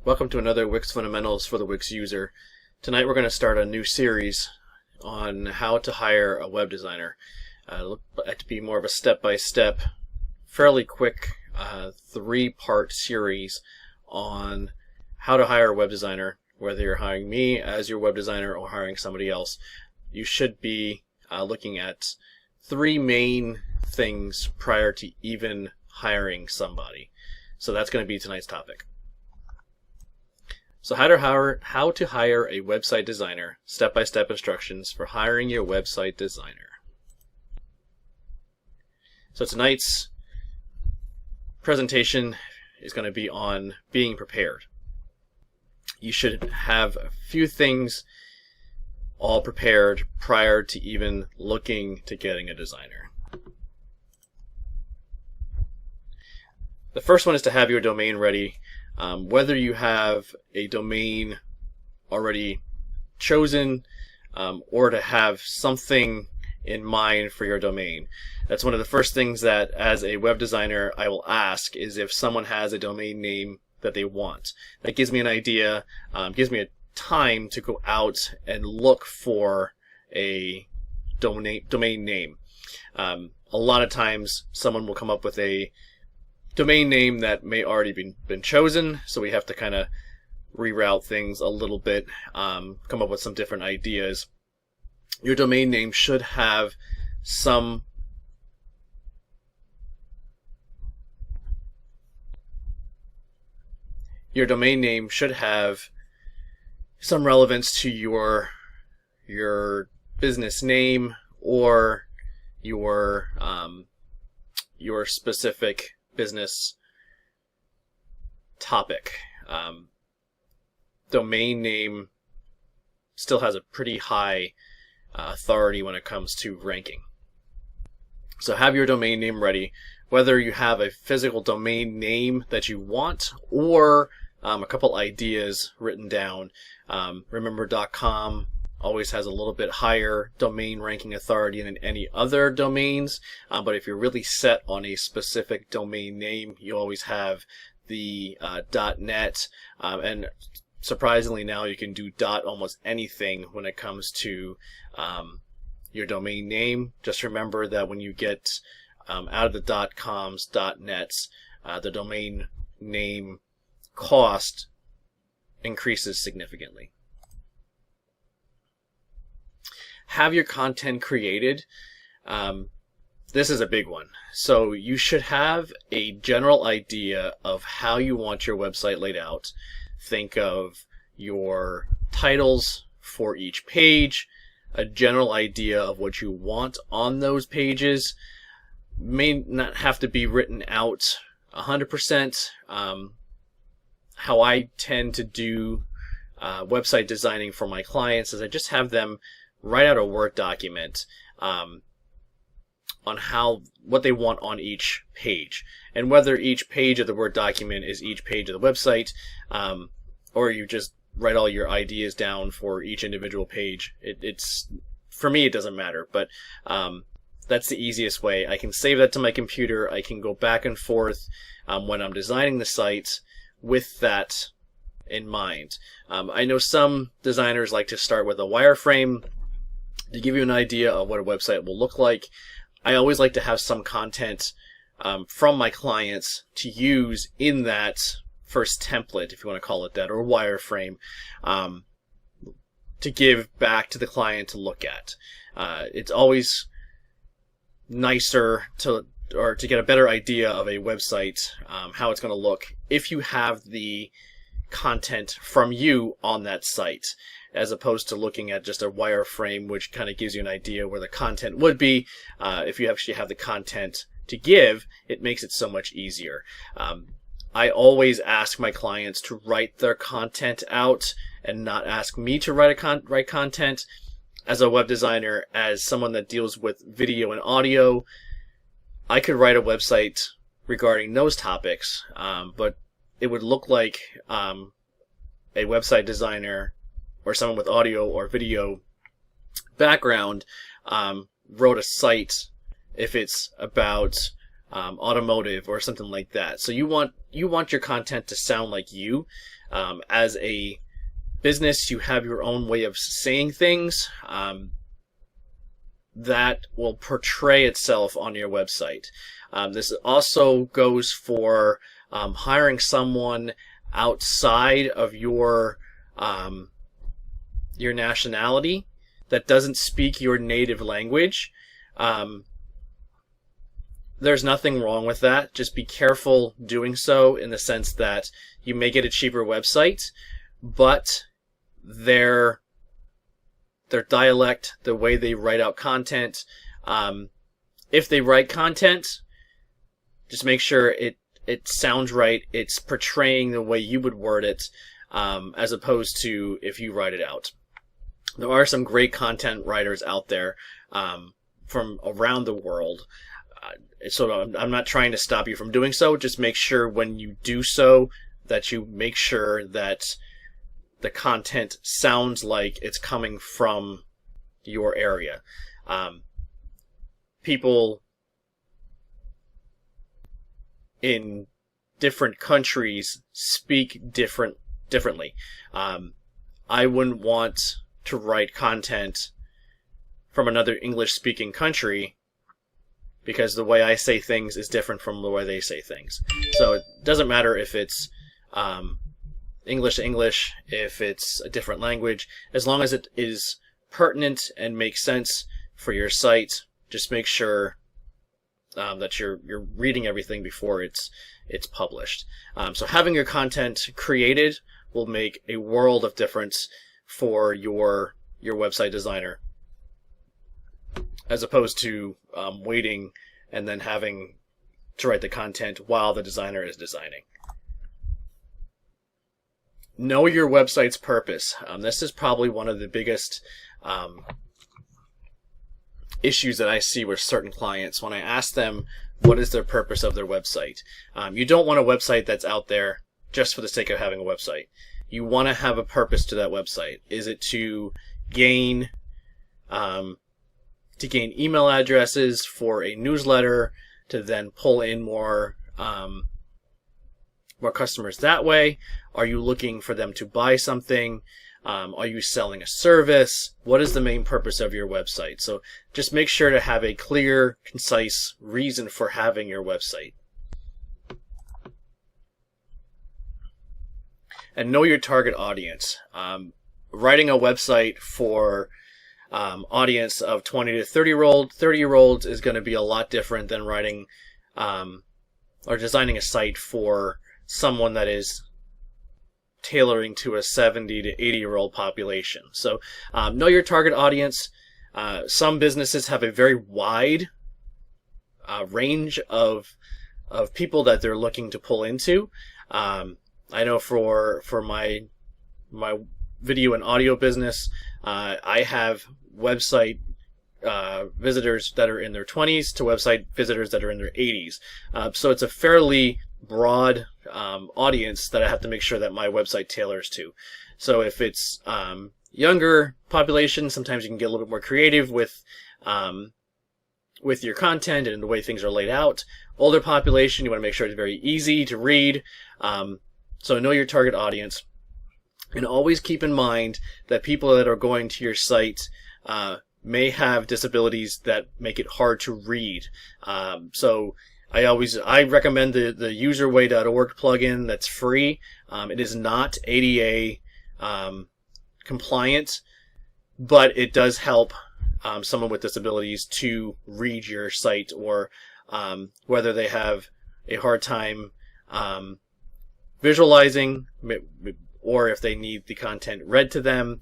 Welcome to another Wix Fundamentals for the Wix user. Tonight we're going to start a new series on how to hire a web designer. It'll be more of a step-by-step, fairly quick three-part series on how to hire a web designer. Whether you're hiring me as your web designer or hiring somebody else, you should be looking at three main things prior to even hiring somebody. So that's going to be tonight's topic. So how to hire a website designer, step-by-step instructions for hiring your website designer. So tonight's presentation is going to be on being prepared. You should have a few things all prepared prior to even looking to getting a designer. The first one is to have your domain ready. Whether you have a domain already chosen or to have something in mind for your domain. That's one of the first things that as a web designer I will ask is if someone has a domain name that they want. That gives me an idea, gives me a time to go out and look for a domain name. A lot of times someone will come up with a domain name that may already been chosen, so we have to kind of reroute things a little bit, come up with some different ideas. Your domain name should have some relevance to your business name or your specific business topic. Domain name still has a pretty high authority when it comes to ranking. So have your domain name ready, whether you have a physical domain name that you want or a couple ideas written down. Remember, .com always has a little bit higher domain ranking authority than any other domains, but if you're really set on a specific domain name, you always have the .net, and surprisingly now you can do almost anything when it comes to your domain name. Just remember that when you get out of the .coms, .nets, the domain name cost increases significantly. Have your content created. This is a big one. So you should have a general idea of how you want your website laid out. Think of your titles for each page, a general idea of what you want on those pages. May not have to be written out 100%. How I tend to do website designing for my clients is I just have them write out a Word document on what they want on each page, and whether each page of the Word document is each page of the website, or you just write all your ideas down for each individual page. It's for me it doesn't matter, but that's the easiest way. I can save that to my computer. I can go back and forth when I'm designing the site with that in mind. I know some designers like to start with a wireframe to give you an idea of what a website will look like. I always like to have some content from my clients to use in that first template, if you want to call it that, or wireframe, to give back to the client to look at. It's always nicer to get a better idea of a website, how it's going to look, if you have the content from you on that site, as opposed to looking at just a wireframe, which kind of gives you an idea where the content would be. If you actually have the content to give, it makes it so much easier. I always ask my clients to write their content out and not ask me to write content. As a web designer, as someone that deals with video and audio, I could write a website regarding those topics, but it would look like a website designer or someone with audio or video background wrote a site if it's about automotive or something like that. So you want your content to sound like you. As a business, you have your own way of saying things that will portray itself on your website. This also goes for hiring someone outside of your nationality that doesn't speak your native language. There's nothing wrong with that. Just be careful doing so, in the sense that you may get a cheaper website, but their dialect, the way they write out content, if they write content, just make sure it sounds right. It's portraying the way you would word it, as opposed to if you write it out. There are some great content writers out there from around the world. So I'm not trying to stop you from doing so. Just make sure when you do so that you make sure that the content sounds like it's coming from your area. People in different countries speak differently. I wouldn't want to write content from another English-speaking country, because the way I say things is different from the way they say things. So it doesn't matter if it's English to English, if it's a different language, as long as it is pertinent and makes sense for your site. Just make sure that you're reading everything before it's published. So having your content created will make a world of difference for your website designer, as opposed to waiting and then having to write the content while the designer is designing. Know your website's purpose. This is probably one of the biggest issues that I see with certain clients when I ask them what is their purpose of their website. You don't want a website that's out there just for the sake of having a website. You want to have a purpose to that website. Is it to gain email addresses for a newsletter, to then pull in more customers that way? Are you looking for them to buy something? Are you selling a service? What is the main purpose of your website? So just make sure to have a clear, concise reason for having your website. And know your target audience. Writing a website for audience of 20 to 30-year-olds is going to be a lot different than writing or designing a site for someone that is tailoring to a 70 to 80-year-old population. So know your target audience. Some businesses have a very wide range of people that they're looking to pull into. I know for my video and audio business, I have website visitors that are in their 20s to website visitors that are in their 80s. So it's a fairly broad audience that I have to make sure that my website tailors to. So if it's younger population, sometimes you can get a little bit more creative with your content and the way things are laid out. Older population, you want to make sure it's very easy to read. So know your target audience. And always keep in mind that people that are going to your site may have disabilities that make it hard to read. So I recommend the userway.org plugin that's free. It is not ADA compliant, but it does help someone with disabilities to read your site, or whether they have a hard time visualizing, or if they need the content read to them.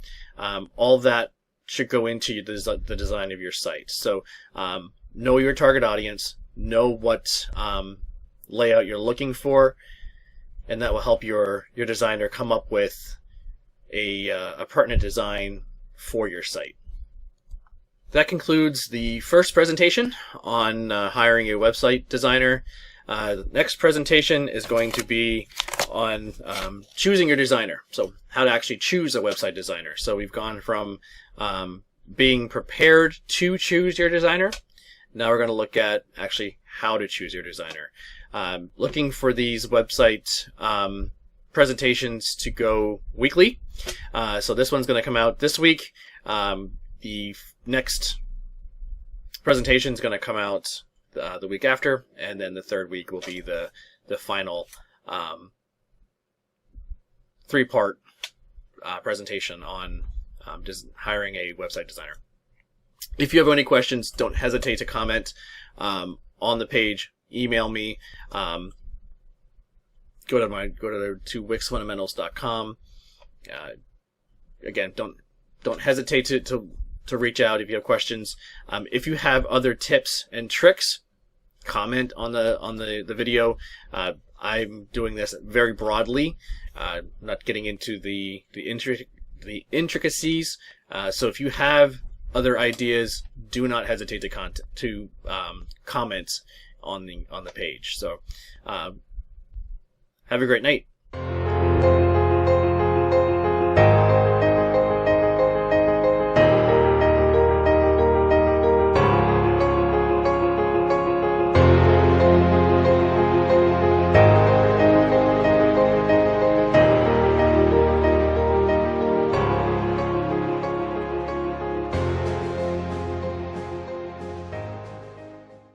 All that should go into the design of your site. So know your target audience, know what layout you're looking for, and that will help your designer come up with a pertinent design for your site. That concludes the first presentation on hiring a website designer. The next presentation is going to be on choosing your designer. So how to actually choose a website designer. So we've gone from being prepared to choose your designer. Now we're going to look at actually how to choose your designer. Looking for these website presentations to go weekly. So this one's going to come out this week. The next presentation is going to come out the week after, and then the third week will be the final 3-part presentation on hiring a website designer. If you have any questions, don't hesitate to comment on the page. Email me. Go to wixfundamentals.com. Again, don't hesitate to reach out if you have questions. If you have other tips and tricks, comment on the video. I'm doing this very broadly, not getting into the intricacies. So if you have other ideas, do not hesitate to comment on the page. So have a great night.